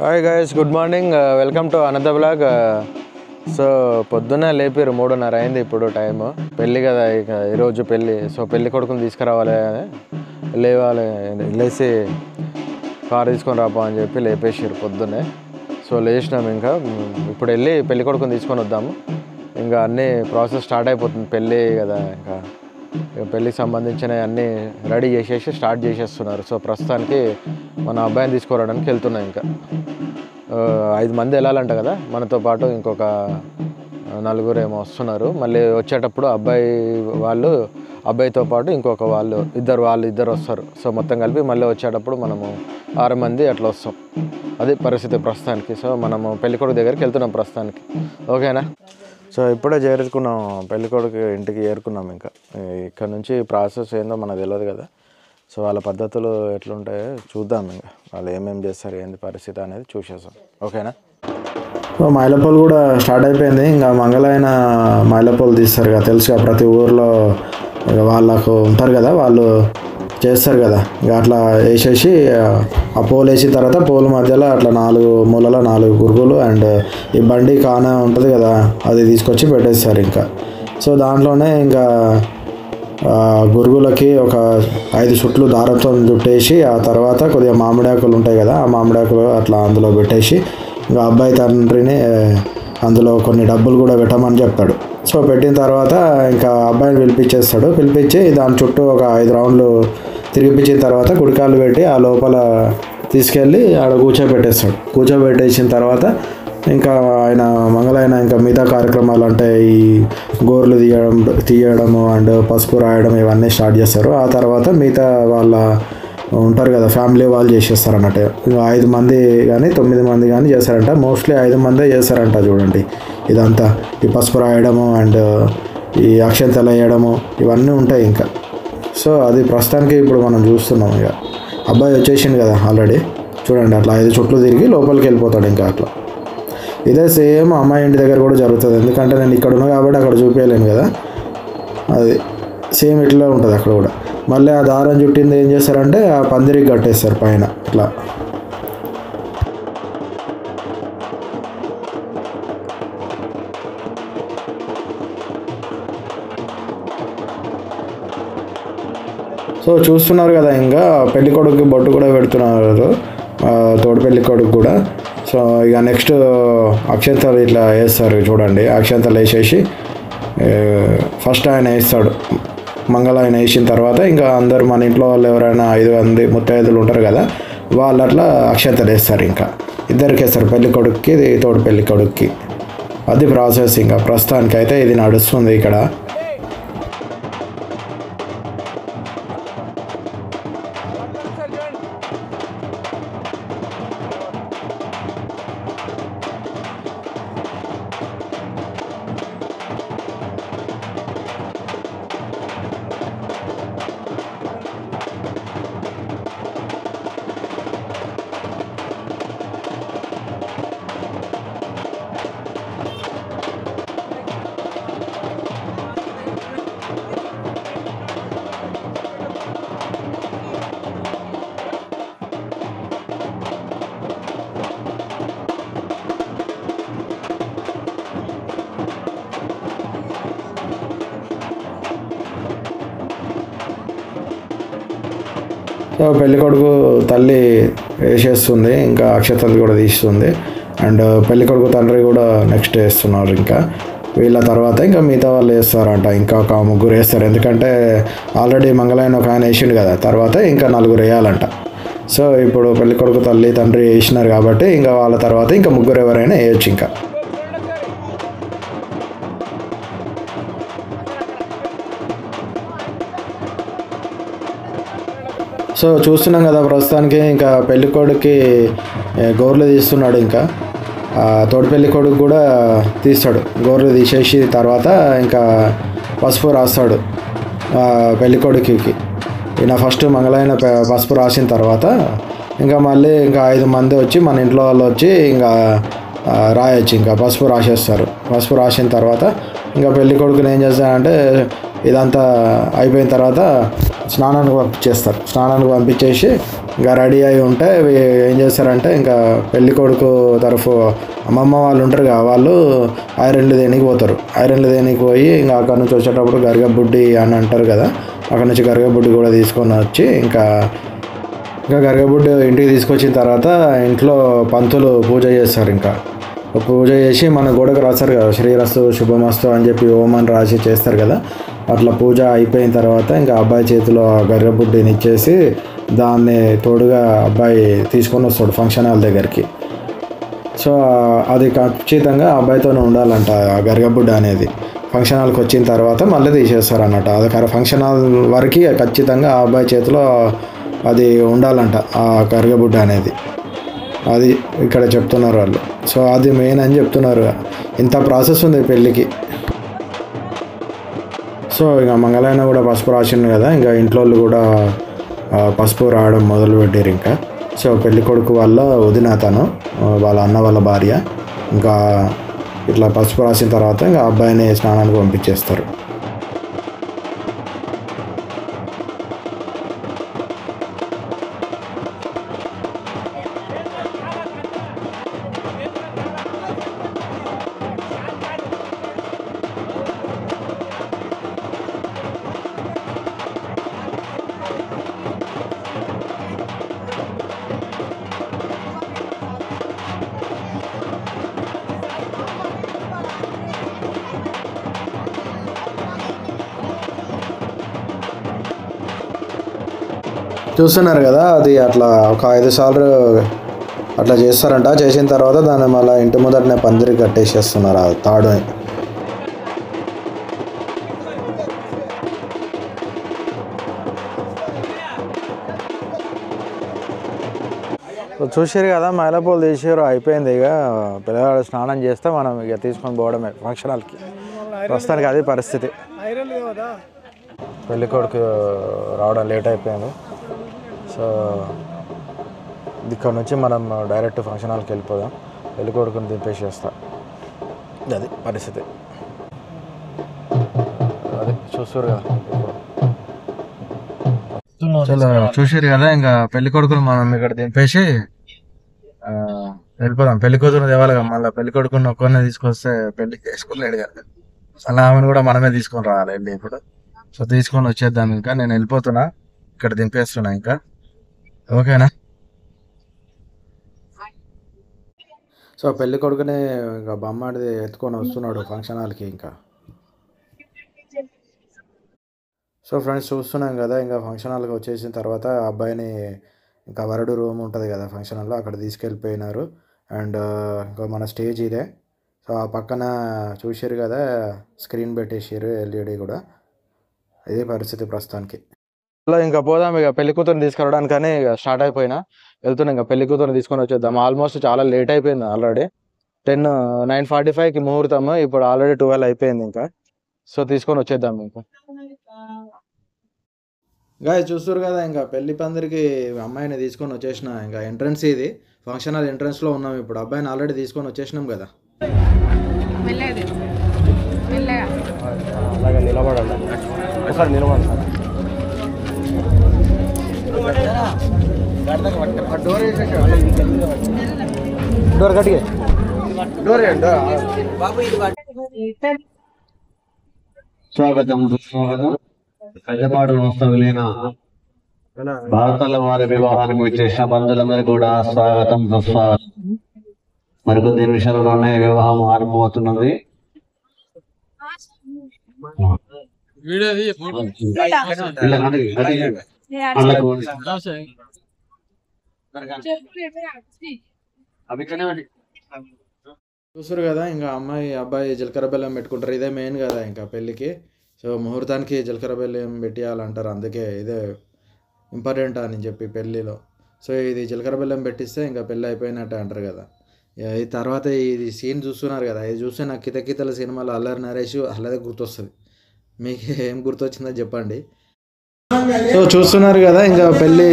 Hi guys, good morning. Welcome to another blog. So పొద్దున్నే లేపారు, 3:30 అయింది ఇప్పుడు టైము. పెళ్ళి కదా, ఇక ఈరోజు పెళ్ళి. సో పెళ్ళి కొడుకుని తీసుకురావాలి, లేవాలి, లేచి కారు తీసుకొని రాపో అని చెప్పి లేపేసారు పొద్దున్నే. సో లేచినాము. ఇంకా ఇప్పుడు వెళ్ళి పెళ్ళి కొడుకుని తీసుకొని వద్దాము. ఇంకా అన్నీ ప్రాసెస్ స్టార్ట్ అయిపోతుంది, పెళ్ళి కదా. ఇంకా పెళ్ళికి సంబంధించిన అన్నీ రెడీ చేసేసి స్టార్ట్ చేసేస్తున్నారు. సో ప్రస్తుతానికి మన అబ్బాయిని తీసుకురావడానికి వెళ్తున్నాం. ఇంకా 5 మంది వెళ్ళాలంట కదా, మనతో పాటు ఇంకొక 4 ఏమో వస్తున్నారు. మళ్ళీ వచ్చేటప్పుడు అబ్బాయితో పాటు ఇంకొక వాళ్ళు ఇద్దరు వస్తారు. సో మొత్తం కలిపి మళ్ళీ వచ్చేటప్పుడు మనము 6 మంది అట్లా వస్తాం. అది పరిస్థితి ప్రస్తుతానికి. సో మనము పెళ్ళికొడుకు దగ్గరికి వెళ్తున్నాం ప్రస్తుతానికి. ఓకేనా? సో ఇప్పుడే చేరుకున్నాం, పెళ్ళికొడుకు ఇంటికి చేరుకున్నాం. ఇంకా ఇక్కడ నుంచి ప్రాసెస్ ఏందో మనకు తెలియదు కదా. సో వాళ్ళ పద్ధతులు ఎట్లుంటాయో చూద్దాం. ఇంకా వాళ్ళు ఏమేమి చేస్తారు, ఏంది పరిస్థితి అనేది చూసేసాం. ఓకేనా? సో మైలపూలు కూడా స్టార్ట్ అయిపోయింది. ఇంకా మంగళైన మైలపూలు తీస్తారు కదా, తెలుసుగా ప్రతి ఊర్లో వాళ్ళకు ఉంటారు కదా, వాళ్ళు చేస్తారు కదా. ఇంకా అట్లా వేసేసి ఆ పోలు వేసిన తర్వాత పోలు మధ్యలో అట్లా 4 మూలలో 4 గురుగులు అండ్ ఈ బండి కాన ఉంటుంది కదా, అది తీసుకొచ్చి పెట్టేస్తారు. ఇంకా సో దాంట్లోనే ఇంకా గురుగులకి ఒక 5 చుట్లు దారంతో చుట్టేసి ఆ తర్వాత కొద్దిగా మామిడాకులు ఉంటాయి కదా, ఆ మామిడాకులు అట్లా అందులో పెట్టేసి ఇంకా అబ్బాయి తండ్రిని అందులో కొన్ని డబ్బులు కూడా పెట్టమని చెప్తాడు. సో పెట్టిన తర్వాత ఇంకా అబ్బాయిని పిలిపించి దాని చుట్టూ ఒక 5 రౌండ్లు తిరిగిపించిన తర్వాత కుడికాళ్ళు పెట్టి ఆ లోపల తీసుకెళ్ళి ఆడ కూర్చోబెట్టేసిన తర్వాత ఇంకా ఆయన మంగళైన ఇంకా మిగతా కార్యక్రమాలు అంటే ఈ గోర్లు తీయడము అండ్ పసుపు రాయడం ఇవన్నీ స్టార్ట్ చేస్తారు. ఆ తర్వాత మిగతా వాళ్ళ ఉంటారు కదా, ఫ్యామిలీ వాళ్ళు చేసేస్తారు అన్నట్టు. 5 మంది కానీ 9 మంది కానీ చేస్తారంట. మోస్ట్లీ 5 మందే చేస్తారంట. చూడండి, ఇదంతా ఈ పసుపు రాయడము అండ్ ఈ అక్షంతలు వేయడము ఇవన్నీ ఉంటాయి ఇంకా. సో అది ప్రస్తుతానికి ఇప్పుడు మనం చూస్తున్నాం. ఇక అబ్బాయి వచ్చేసింది కదా ఆల్రెడీ. చూడండి, అట్లా 5 చుట్లు తిరిగి లోపలికి వెళ్ళిపోతాడు. ఇంకా అట్లా ఇదే సేమ్ అమ్మాయి ఇంటి దగ్గర కూడా జరుగుతుంది. ఎందుకంటే నేను ఇక్కడ ఉన్నా కాబట్టి అక్కడ చూపించలేను కదా. అది సేమ్ ఇట్లా ఉంటుంది అక్కడ కూడా. మళ్ళీ ఆ దారం చుట్టింది ఏం చేస్తారంటే ఆ పందిరికి కట్టేస్తారు పైన ఇట్లా. సో చూస్తున్నారు కదా, ఇంకా పెళ్ళికొడుకు బొట్టు కూడా పెడుతున్నారు, తోడు పెళ్ళికొడుకు కూడా. సో ఇక నెక్స్ట్ అక్షంతలు ఇట్లా వేస్తారు. చూడండి, అక్షంతలు వేసేసి ఫస్ట్ ఆయన వేస్తాడు. ఆయన వేసిన తర్వాత ఇంకా అందరూ మన ఇంట్లో వాళ్ళు ఎవరైనా 5 మంది ముత్తైదులు ఉంటారు కదా, వాళ్ళు అట్లా అక్షంతలు వేస్తారు. ఇంకా ఇద్దరికి వేస్తారు, పెళ్ళికొడుకుకి తోడు పెళ్ళికొడుకుకి. అది ప్రాసెస్. ఇంకా ప్రస్తుతానికి అయితే ఇది నడుస్తుంది ఇక్కడ. సో పెళ్ళికొడుకు తల్లి వేసేస్తుంది, ఇంకా అక్షతలు కూడా తీస్తుంది. అండ్ పెళ్ళికొడుకు తండ్రి కూడా నెక్స్ట్ వేస్తున్నారు. ఇంకా వీళ్ళ తర్వాత ఇంకా మిగతా వాళ్ళు వేస్తారంట. ఇంకా ఒక 3 వేస్తారు, ఎందుకంటే ఆల్రెడీ మంగళైన ఒక ఆయన వేసిండు కదా, తర్వాత ఇంకా 4 వేయాలంట. సో ఇప్పుడు పెళ్ళికొడుకు తల్లి తండ్రి వేసినారు కాబట్టి ఇంకా వాళ్ళ తర్వాత ఇంకా 3 ఎవరైనా వేయచ్చు. ఇంకా సో చూస్తున్నాం కదా, ప్రస్తుతానికి ఇంకా పెళ్ళికొడుకి గోర్లు తీస్తున్నాడు. ఇంకా తోడు పెళ్ళికొడుకు కూడా తీస్తాడు. గోర్లు తీసేసి తర్వాత ఇంకా పసుపు రాస్తాడు పెళ్ళికొడుకుకి. ఈయన ఫస్ట్ మంగళైన పసుపు రాసిన తర్వాత ఇంకా మళ్ళీ ఇంకా 5 మంది వచ్చి మన ఇంట్లో వాళ్ళు వచ్చి ఇంకా రాయొచ్చు. ఇంకా పసుపు రాసేస్తారు. పసుపు రాసిన తర్వాత ఇంకా పెళ్ళికొడుకుని ఏం చేస్తారంటే ఇదంతా అయిపోయిన తర్వాత స్నానానికి పంపించేస్తారు. స్నానానికి పంపించేసి ఇంకా రెడీ అయి ఉంటే ఏం చేస్తారంటే ఇంకా పెళ్లి కొడుకు తరఫు అమ్మమ్మ వాళ్ళు ఉంటారు కదా, వాళ్ళు ఐరన్లు దేనికి పోతారు. ఐరన్లు దేనికి పోయి ఇంకా అక్కడ నుంచి వచ్చేటప్పుడు గరిగబుడ్డి అని అంటారు కదా, అక్కడ నుంచి గరిగబుడ్డి కూడా తీసుకొని వచ్చి ఇంకా గరిగబుడ్డి ఇంటికి తీసుకొచ్చిన తర్వాత ఇంట్లో పంతులు పూజ చేస్తారు. ఇంకా పూజ చేసి మన గోడకు రాస్తారు కదా, శ్రీరస్తు శుభమస్తు అని చెప్పి ఓం అని రాసి చేస్తారు కదా. అట్లా పూజ అయిపోయిన తర్వాత ఇంకా అబ్బాయి చేతిలో గరిగబుడ్డిని ఇచ్చేసి దాన్ని తోడుగా అబ్బాయి తీసుకొని వస్తాడు ఫంక్షన్ హాల్ దగ్గరికి. సో అది ఖచ్చితంగా అబ్బాయితోనే ఉండాలంట ఆ గరిగబుడ్డ అనేది. ఫంక్షన్ హాల్కి వచ్చిన తర్వాత మళ్ళీ తీసేస్తారు అన్నట్టు. అది ఫంక్షన్ హాల్ వరకు ఖచ్చితంగా ఆ అబ్బాయి చేతిలో అది ఉండాలంట ఆ గరిగబుడ్డ అనేది. అది ఇక్కడ చెప్తున్నారు వాళ్ళు. సో అది మెయిన్ అని చెప్తున్నారు. ఇంత ప్రాసెస్ ఉంది పెళ్ళికి. సో ఇక మంగళాయన కూడా పసుపు రాసిండు కదా, ఇంకా ఇంట్లో వాళ్ళు కూడా పసుపు రాయడం మొదలుపెట్టారు ఇంకా. సో పెళ్లి కొడుకు వాళ్ళ వదిన తను, వాళ్ళ అన్న వాళ్ళ భార్య, ఇంకా ఇట్లా పసుపు రాసిన తర్వాత ఇంకా అబ్బాయిని స్నానానికి పంపించేస్తారు. చూస్తున్నారు కదా, అది అట్లా ఒక 5 సార్లు అట్లా చేస్తారంట. చేసిన తర్వాత దాన్ని మళ్ళీ ఇంటి ముందటనే పందిరి కట్టేసేస్తున్నారు ఆ తాడుని. చూసారు కదా, మైలపూలు తీసారు, అయిపోయింది. ఇక పిల్లగాడు స్నానం చేస్తే మనం ఇక తీసుకొని పోవడమే ఫంక్షన్ హాల్కి. ప్రస్తుతానికి అది పరిస్థితి. పెళ్ళి కొడుకు రావడం లేట్ అయిపోయింది. సో ఇక్కడ నుంచి మనం డైరెక్ట్ ఫంక్షన్ హాల్కి వెళ్ళిపోదాం. పెళ్ళి కొడుకుని దింపేసేస్తా. అది పరిస్థితి. అది చూసారు కదా, చలో చూసారు కదా. ఇంకా పెళ్లి కొడుకుని మనం ఇక్కడ దింపేసి వెళ్ళిపోదాం. పెళ్లి కూతురు తేవాలి కదా, మళ్ళీ పెళ్లి కొడుకుని ఒక్కరినే తీసుకొస్తే పెళ్లి చేసుకోలేడు కదా, అలా ఆమెను కూడా మనమే తీసుకొని రావాలి వెళ్ళి ఇప్పుడు. సో తీసుకొని వచ్చేద్దాం. ఇంకా నేను వెళ్ళిపోతున్నా, ఇక్కడ దింపేస్తున్నా. ఇంకా ఓకేనా. సో పెళ్లి కొడుకుని ఇంకా బొమ్మాడిది ఎత్తుకొని వస్తున్నాడు ఫంక్షన్ హాల్కి. ఇంకా సో ఫ్రెండ్స్ చూస్తున్నాం కదా, ఇంకా ఫంక్షన్ హాల్కి వచ్చేసిన తర్వాత అబ్బాయిని ఇంకా వరుడు రూమ్ ఉంటుంది కదా ఫంక్షన్ హాల్లో, అక్కడ తీసుకెళ్ళిపోయినారు. అండ్ ఇంకా మన స్టేజ్ ఇదే. సో ఆ పక్కన చూసారు కదా, స్క్రీన్ పెట్టేసారు ఎల్ఈడి కూడా. ఇదే పరిస్థితి ప్రస్తుతానికి. ఇంకా పోదాం. ఇక పెళ్లి కూతురుని తీసుకురావడానికి కానీ ఇక స్టార్ట్ అయిపోయినా వెళ్తున్నాం. ఇంకా పెళ్లి కూతురుని తీసుకొని వచ్చేద్దాం. ఆల్మోస్ట్ చాలా లేట్ అయిపోయింది ఆల్రెడీ. 9:45కి ముహూర్తం, ఇప్పుడు ఆల్రెడీ 12 అయిపోయింది ఇంకా. సో తీసుకొని వచ్చేద్దాం. ఇంకా గాయస్ చూస్తారు కదా, ఇంకా పెళ్లి పందిరికి అమ్మాయిని తీసుకొని వచ్చేసిన. ఇంకా ఎంట్రన్స్ ఇది, ఫంక్షన్ హాల్ ఎంట్రన్స్లో ఉన్నాం ఇప్పుడు. అబ్బాయిని ఆల్రెడీ తీసుకొని వచ్చేసినాం కదా. అలాగే నిలబడాలి, ఒకసారి నిలబడాలి. డోర్ కట్టిగే, డోర్ స్వాగతం సుస్వాగతం. పెద్దపాడు వాస్తవులైన భారతల వారి వివాహానికి వచ్చేసిన బంధువులందరూ కూడా స్వాగతం సుస్వాగతం. మరికొద్ది నిమిషాల్లోనే వివాహం ఆరంభమవుతున్నది. చూసారు కదా, ఇంకా అమ్మాయి అబ్బాయి జీలకర్ర బెల్లం పెట్టుకుంటారు. ఇదే మెయిన్ కదా ఇంకా పెళ్ళికి. సో ముహూర్తానికి జీలకర్ర బెల్లం పెట్టియాలంటారు, అందుకే ఇదే ఇంపార్టెంట్ అని చెప్పి పెళ్ళిలో. సో ఇది జీలకర్ర బెల్లం పెట్టిస్తే ఇంకా పెళ్ళి అయిపోయినట్టే అంటారు కదా. ఈ తర్వాత ఇది సీన్ చూస్తున్నారు కదా, ఇది చూస్తే నాకు కితకితల సినిమాలో అల్లరి నరేష్ అల్లదే గుర్తొస్తుంది. మీకు ఏం గుర్తొచ్చిందో చెప్పండి. సో చూస్తున్నారు కదా, ఇంకా పెళ్ళి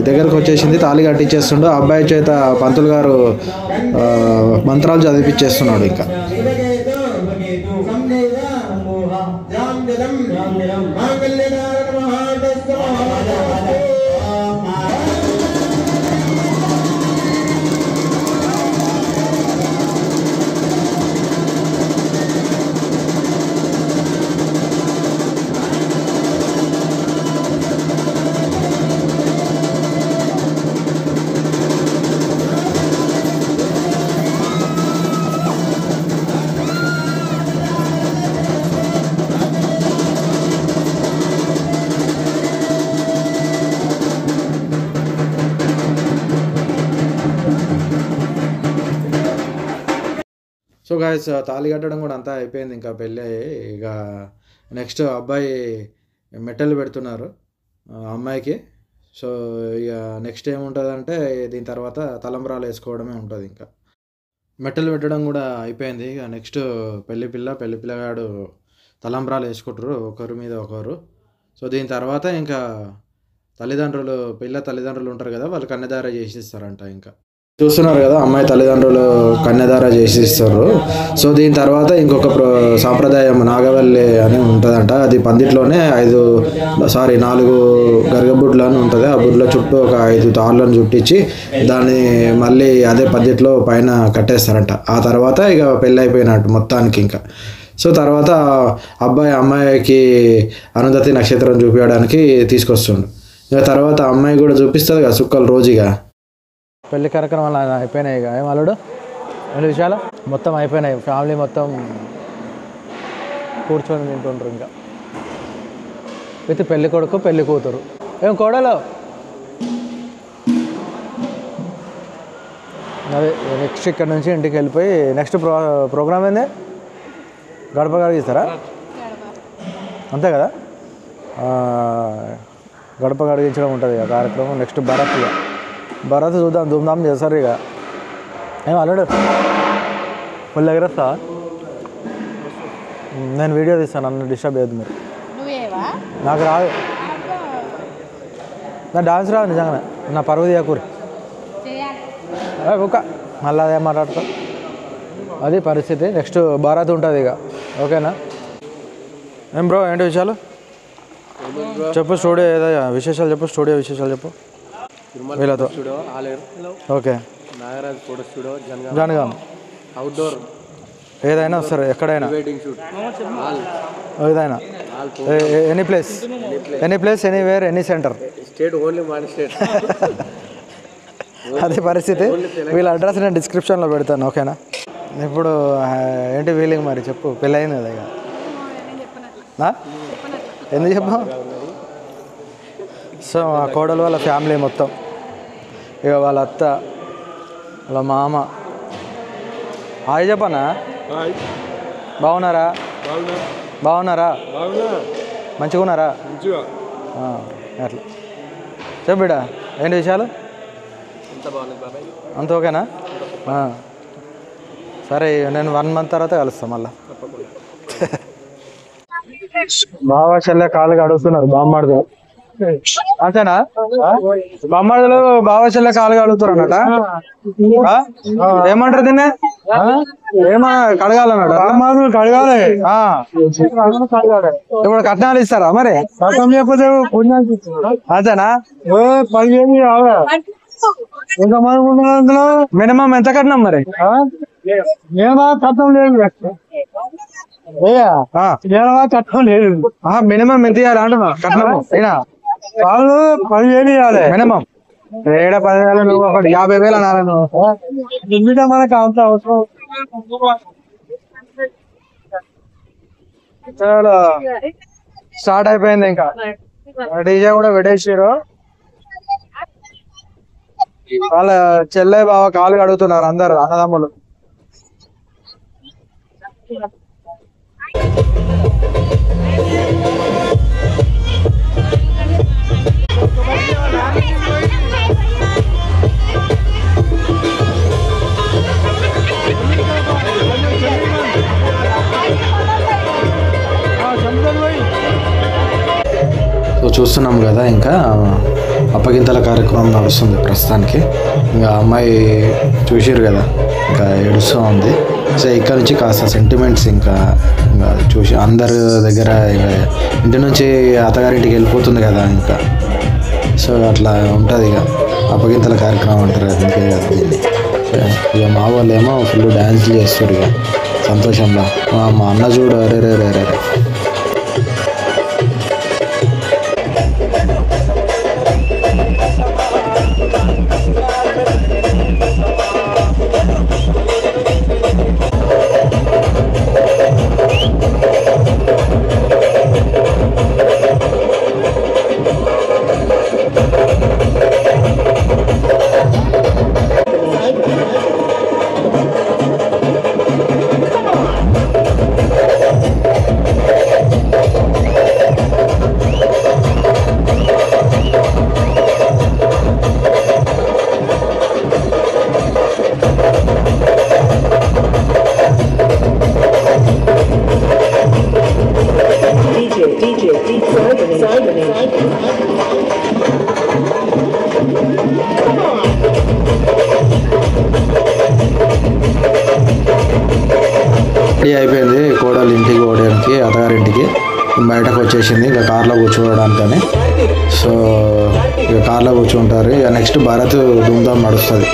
దగ్గరకు వచ్చేసింది. తాళి కట్టించేస్తుండో అబ్బాయి చేత పంతులు గారు మంత్రాలు చదివిపించేస్తున్నాడు. ఇంకా సో గాయస్ తాళి కట్టడం కూడా అంతా అయిపోయింది, ఇంకా పెళ్ళి ఇక నెక్స్ట్ అబ్బాయి మెట్టలు పెడుతున్నారు అమ్మాయికి. సో ఇక నెక్స్ట్ ఏముంటుందంటే దీని తర్వాత తలంబ్రాలు వేసుకోవడమే ఉంటుంది. ఇంకా మెట్టలు పెట్టడం కూడా అయిపోయింది. ఇక నెక్స్ట్ పెళ్లి పిల్లగాడు తలంబ్రాలు వేసుకుంటారు ఒకరి మీద ఒకరు. సో దీని తర్వాత ఇంకా తల్లిదండ్రులు ఉంటారు కదా, వాళ్ళు కన్యదార చేసిస్తారంట. ఇంకా చూస్తున్నారు కదా అమ్మాయి తల్లిదండ్రులు కన్యదార చేసిస్తారు. సో దీని తర్వాత ఇంకొక సాంప్రదాయం నాగవల్లి అని ఉంటుందంట. అది పందిట్లోనే 4 గరగబుడ్లు అని ఉంటుంది. ఆ బుడ్ల చుట్టూ ఒక 5 తాళ్ళను చుట్టించి దాన్ని మళ్ళీ అదే పందిట్లో పైన కట్టేస్తారంట. ఆ తర్వాత ఇక పెళ్ళి అయిపోయినట్టు మొత్తానికి. ఇంకా సో తర్వాత అబ్బాయి అమ్మాయికి అరుంధతి నక్షత్రం చూపించడానికి తీసుకొస్తుండు. ఇక తర్వాత అమ్మాయి కూడా చూపిస్తుంది కదా సుక్కలు రోజుగా. పెళ్లి కార్యక్రమాలు అయిపోయినాయి. ఇక ఏం అల్లుడు 2 విషయాలు మొత్తం అయిపోయినాయి. ఫ్యామిలీ మొత్తం కూర్చొని తింటుంటారు ఇంకా విత్ పెళ్లి కొడుకు పెళ్లి కూతురు. ఏం కోడలు అదే నెక్స్ట్ ఇక్కడ నుంచి ఇంటికి వెళ్ళిపోయి నెక్స్ట్ ప్రోగ్రామ్ ఏంది? గడప గడిగిస్తారా? అంతే కదా, గడప గడిగించడం ఉంటుంది ఇక కార్యక్రమం. నెక్స్ట్ భరత్ చూద్దాం, ధూమ్ధామ్ చేస్తారు ఇక. ఏం అల్లుడు ఫుల్ ఎగరేస్తా? నేను వీడియో తీస్తాను, నన్ను డిస్టర్బ్ చేయద్దు మీరు. నాకు రాదు, నా డాన్స్ రాదు నిజంగానే. నా పరువు తీయకూరి ఒక్క మళ్ళీ అదే మాట్లాడతా. అది పరిస్థితి. నెక్స్ట్ భారత్ ఉంటుంది ఇక. ఓకేనా? ఏం బ్రో ఏంటి విషయాలు చెప్పు? స్టూడియో ఏదో విశేషాలు చెప్పు, స్టూడియో విశేషాలు చెప్పు వీళ్ళతో. Okay, Nagaraj photo studio Jangaon. Outdoor ఏదైనా వస్తారు, ఎక్కడైనా ఏదైనా, any place anywhere any centre, state only మన స్టేట్. అదే పరిస్థితి. వీళ్ళ అడ్రస్ నేను డిస్క్రిప్షన్లో పెడతాను. ఓకేనా? ఇప్పుడు ఏంటి ఫీలింగ్ మరి చెప్పు? పెళ్ళి అయింది కదా ఇక. ఎందుకు చెప్పు? సో ఆ కోడలు వాళ్ళ ఫ్యామిలీ మొత్తం, ఇక వాళ్ళ అత్త, వాళ్ళ మామ. హాయ్ చెప్పనా? బాగున్నారా? మంచిగా ఉన్నారా? అట్లా చెప్పు బిడ్డ, ఏంటి విషయాలు? అంత ఓకేనా? సరే, నేను 1 month తర్వాత కలుస్తాను మళ్ళా. బాగా చెల్లె కాళ్ళకి అడుగుతున్నారు బామ్మాడుతో. అంతేనా? బామ్మాడులు బాగా చెల్లె కాళ్ళకి అడుగుతారు అన్నట. ఏమంటారు దీన్ని? కడగాలన్నాడు. కడగాలి. ఇప్పుడు కట్నాలు ఇస్తారా మరి? అంతేనా? మినిమం ఎంత కట్నం మరి? కట్నం లేదు, కట్నం లేదు. మినిమం ఎంత ఇవ్వాలి అంటున్నా? కట్నం వాళ్ళు 10,000 ఇవ్వాలి మినిమం. 10,000 నువ్వు ఒకటి 50,000 అనాలి నువ్వు. మనకు అంత అవసరం. చాలా స్టార్ట్ అయిపోయింది. ఇంకా డీజే కూడా పెట్టేసారు. వాళ్ళ చెల్లె బావ కాలు కడుగుతున్నారు అందరు అన్నదమ్ములు. సో చూస్తున్నాం కదా, ఇంకా అప్పగింతల కార్యక్రమం నడుస్తుంది ప్రస్తుతానికి. ఇంకా అమ్మాయి చూసారు కదా, ఇంకా ఏడుస్తూ ఉంది. సో ఇక్కడ నుంచి కాస్త సెంటిమెంట్స్ ఇంకా చూసి అందరి దగ్గర ఇంకా ఇంటి నుంచి అత్తగారింటికి వెళ్ళిపోతుంది కదా ఇంకా. సో అట్లా ఉంటుంది ఇక అప్పగింతల కార్యక్రమం అంటారు కదా, ఇంకే కదా దీన్ని. ఇక మా వాళ్ళు ఏమో ఫుల్ డ్యాన్స్లు చేస్తారు ఇక సంతోషంలో. మా అన్న చూడు, అరే రే రే రే. రెడీ అయిపోయింది కోడలు ఇంటికి పోవడానికి, అత్తగారింటికి బయటకు వచ్చేసింది ఇంకా కార్లో కూర్చోవడానికని. సో ఇక కార్లో కూర్చుంటారు. ఇక నెక్స్ట్ భారత్ ధూమ్ధామ్ నడుస్తుంది.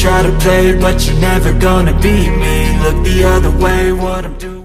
Try to play, but you're never gonna beat me. Look the other way, what I'm doing.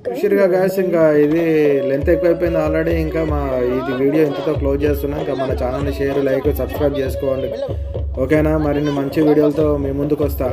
చూసిరుగా గాయస్, ఇంకా ఇది లెంత్ ఎక్కువైపోయింది ఆల్రెడీ. ఇంకా ఇది వీడియో ఇంతతో క్లోజ్ చేస్తున్నాం. ఇంకా మన ఛానల్ని షేర్, లైక్, సబ్స్క్రైబ్ చేసుకోండి. ఓకేనా? మరిన్ని మంచి వీడియోలతో మీ ముందుకు వస్తా.